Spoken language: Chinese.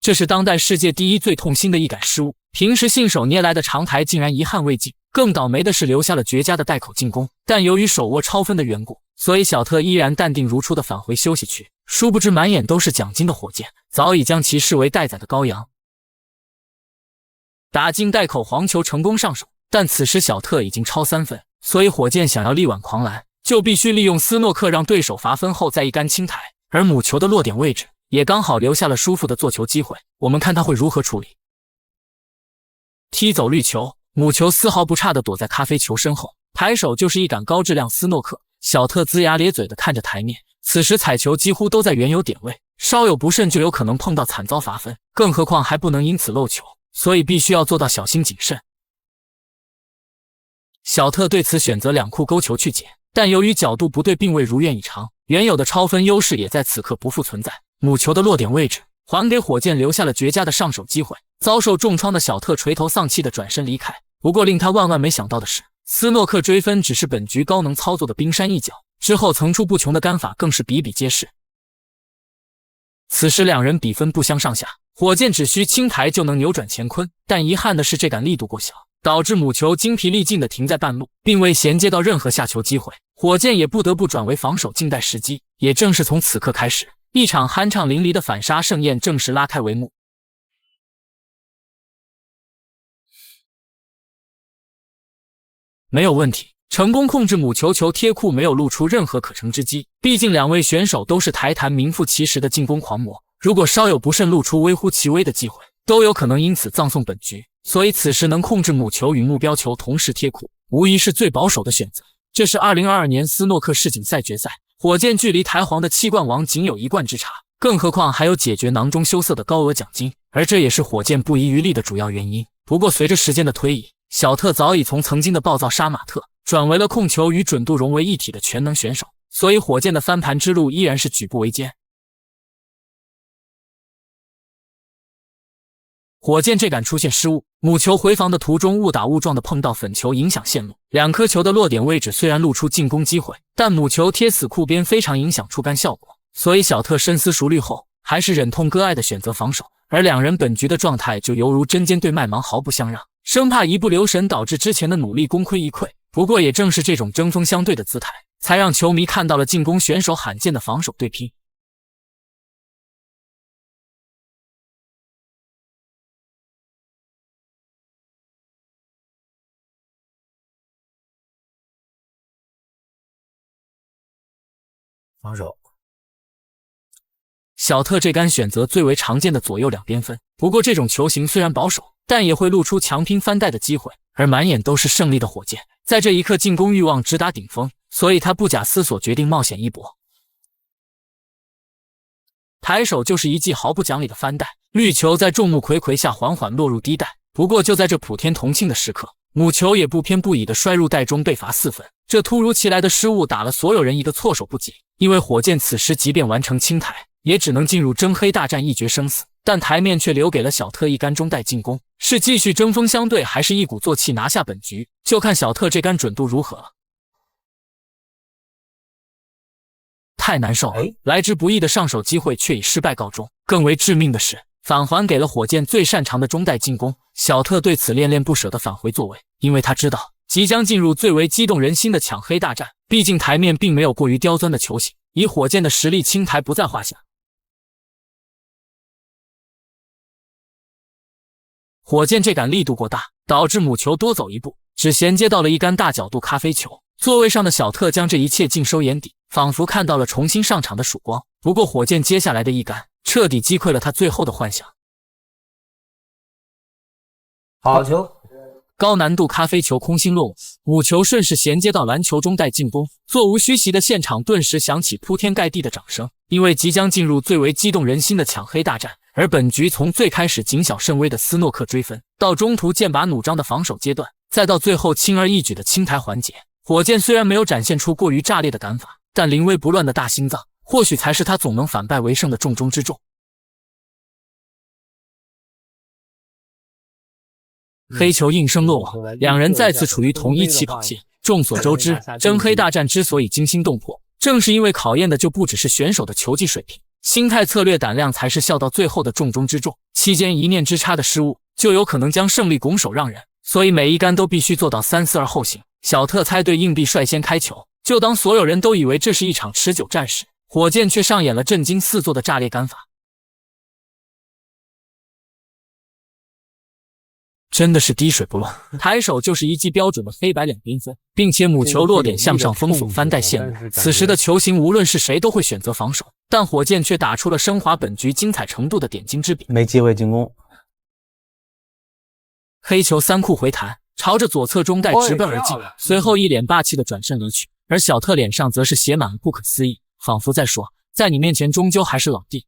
这是当代世界第一最痛心的一杆失误。平时信手捏来的长台竟然遗憾未尽，更倒霉的是留下了绝佳的带口进攻，但由于手握超分的缘故，所以小特依然淡定如初的返回休息区。殊不知满眼都是奖金的火箭早已将其视为待宰的羔羊。打进带口黄球成功上手，但此时小特已经超3分，所以火箭想要力挽狂澜，就必须利用斯诺克让对手罚分后再一杆清台，而母球的落点位置也刚好留下了舒服的做球机会。我们看他会如何处理。踢走绿球，母球丝毫不差地躲在咖啡球身后，抬手就是一杆高质量斯诺克。小特龇牙咧嘴地看着台面，此时彩球几乎都在原有点位，稍有不慎就有可能碰到惨遭罚分，更何况还不能因此漏球，所以必须要做到小心谨慎。小特对此选择两库勾球去解，但由于角度不对并未如愿以偿，原有的超分优势也在此刻不复存在。母球的落点位置还给火箭留下了绝佳的上手机会，遭受重创的小特垂头丧气的转身离开。不过令他万万没想到的是，斯诺克追分只是本局高能操作的冰山一角，之后层出不穷的干法更是比比皆是。此时两人比分不相上下，火箭只需轻台就能扭转乾坤，但遗憾的是这杆力度过小，导致母球精疲力尽的停在半路，并未衔接到任何下球机会，火箭也不得不转为防守静待时机。也正是从此刻开始，一场酣畅淋漓的反杀盛宴正式拉开帷幕。没有问题，成功控制母球球贴库，没有露出任何可乘之机。毕竟两位选手都是台坛名副其实的进攻狂魔，如果稍有不慎露出微乎其微的机会，都有可能因此葬送本局。所以此时能控制母球与目标球同时贴库，无疑是最保守的选择。这是2022年斯诺克世锦赛决赛，火箭距离台皇的7冠王仅有1冠之差，更何况还有解决囊中羞涩的高额奖金，而这也是火箭不遗余力的主要原因。不过随着时间的推移，小特早已从曾经的暴躁杀马特转为了控球与准度融为一体的全能选手，所以火箭的翻盘之路依然是举步维艰。火箭这杆出现失误，母球回防的途中误打误撞的碰到粉球，影响线路。两颗球的落点位置虽然露出进攻机会，但母球贴死库边非常影响触杆效果，所以小特深思熟虑后，还是忍痛割爱的选择防守。而两人本局的状态就犹如针尖对麦芒，毫不相让，生怕一不留神导致之前的努力功亏一篑。不过也正是这种针锋相对的姿态，才让球迷看到了进攻选手罕见的防守对拼。防守。小特这杆选择最为常见的左右两边分，不过这种球型虽然保守，但也会露出强拼翻带的机会。而满眼都是胜利的火箭，在这一刻进攻欲望直达顶峰，所以他不假思索决定冒险一搏。抬手就是一记毫不讲理的翻带，绿球在众目睽睽下缓缓落入低带。不过就在这普天同庆的时刻，母球也不偏不倚地摔入袋中，被罚4分。这突如其来的失误打了所有人一个措手不及，因为火箭此时即便完成清台，也只能进入真黑大战一决生死，但台面却留给了小特一杆中带进攻，是继续针锋相对，还是一鼓作气拿下本局，就看小特这杆准度如何了。太难受了，来之不易的上手机会却以失败告终。更为致命的是，返还给了火箭最擅长的中带进攻。小特对此恋恋不舍地返回座位，因为他知道即将进入最为激动人心的抢黑大战。毕竟台面并没有过于刁钻的球型，以火箭的实力，清台不在话下。火箭这杆力度过大，导致母球多走一步，只衔接到了一杆大角度咖啡球。座位上的小特将这一切尽收眼底，仿佛看到了重新上场的曙光。不过火箭接下来的一杆彻底击溃了他最后的幻想。好球！高难度咖啡球空心落网，母球顺势衔接到篮球中带进攻。座无虚席的现场顿时响起铺天盖地的掌声，因为即将进入最为激动人心的抢黑大战。而本局从最开始谨小慎微的斯诺克追分，到中途剑拔弩张的防守阶段，再到最后轻而易举的清台环节，火箭虽然没有展现出过于炸裂的赶法，但临危不乱的大心脏，或许才是他总能反败为胜的重中之重。黑球应声落网，两人再次处于同一起跑线。众所周知，真黑大战之所以惊心动魄，正是因为考验的就不只是选手的球技水平，心态、策略、胆量才是笑到最后的重中之重。期间一念之差的失误，就有可能将胜利拱手让人，所以每一杆都必须做到三思而后行。小特猜对硬币率先开球，就当所有人都以为这是一场持久战时，火箭却上演了震惊四座的炸裂杆法。真的是滴水不乱，抬手就是一记标准的黑白两边分，并且母球落点向上封锁翻带线路。此时的球形无论是谁都会选择防守，但火箭却打出了升华本局精彩程度的点睛之笔。没机会进攻，黑球三库回弹，朝着左侧中带直奔而进，随后一脸霸气的转身而去，而小特脸上则是写满了不可思议，仿佛在说，在你面前终究还是老弟。